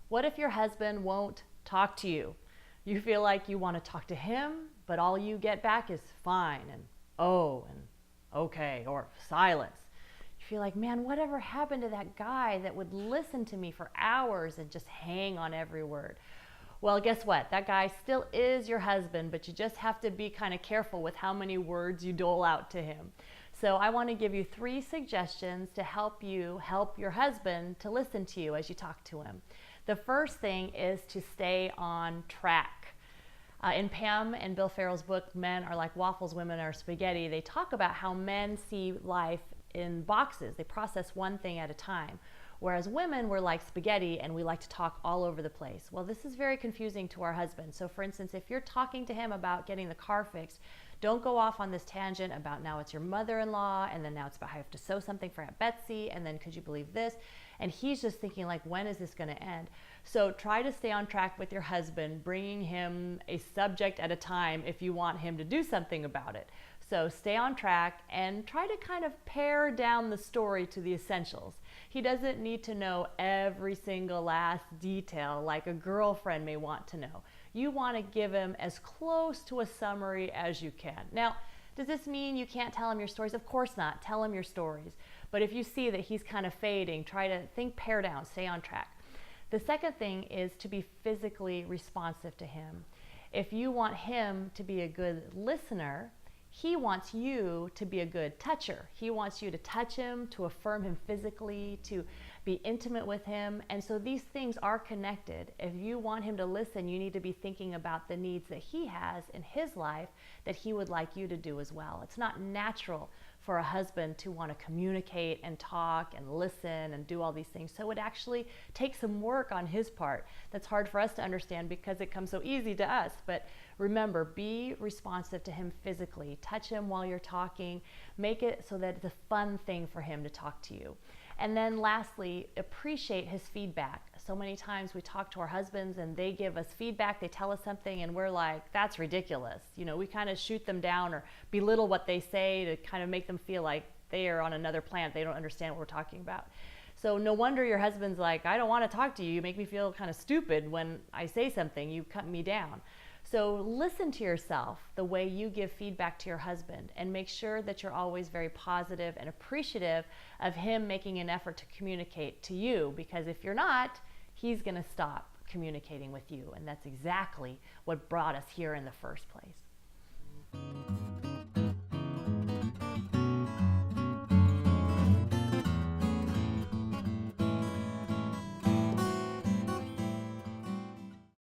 What if your husband won't talk to you? You feel like you want to talk to him, but all you get back is fine and oh and okay or silence. You feel like, man, whatever happened to that guy that would listen to me for hours and just hang on every word? Well, guess what? That guy still is your husband, but you just have to be kind of careful with how many words you dole out to him. So I want to give you 3 suggestions to help you help your husband to listen to you as you talk to him. The first thing is to stay on track. In Pam and Bill Farrell's book, Men Are Like Waffles, Women Are Spaghetti, they talk about how men see life in boxes. They process one thing at a time. Whereas women, we're like spaghetti and we like to talk all over the place. Well, this is very confusing to our husbands. So for instance, if you're talking to him about getting the car fixed, don't go off on this tangent about now it's your mother-in-law, and then now it's about how you have to sew something for Aunt Betsy, and then could you believe this? And he's just thinking like, when is this going to end? So try to stay on track with your husband, bringing him a subject at a time if you want him to do something about it. So stay on track and try to kind of pare down the story to the essentials. He doesn't need to know every single last detail like a girlfriend may want to know. You want to give him as close to a summary as you can. Now, does this mean you can't tell him your stories? Of course not. Tell him your stories. But if you see that he's kind of fading, try to pare down, stay on track. The second thing is to be physically responsive to him. If you want him to be a good listener, he wants you to be a good toucher. He wants you to touch him, to affirm him physically, to be intimate with him. And so these things are connected. If you want him to listen, you need to be thinking about the needs that he has in his life that he would like you to do as well. It's not natural for a husband to want to communicate and talk and listen and do all these things. So it actually takes some work on his part. That's hard for us to understand because it comes so easy to us. But remember, be responsive to him physically. Touch him while you're talking. Make it so that it's a fun thing for him to talk to you. And then lastly, appreciate his feedback. So many times we talk to our husbands and they give us feedback, they tell us something and we're like, that's ridiculous. You know, we kind of shoot them down or belittle what they say to kind of make them feel like they are on another planet. They don't understand what we're talking about. So no wonder your husband's like, I don't want to talk to you. You make me feel kind of stupid when I say something. You cut me down. So listen to yourself the way you give feedback to your husband and make sure that you're always very positive and appreciative of him making an effort to communicate to you, because if you're not, he's going to stop communicating with you. And that's exactly what brought us here in the first place.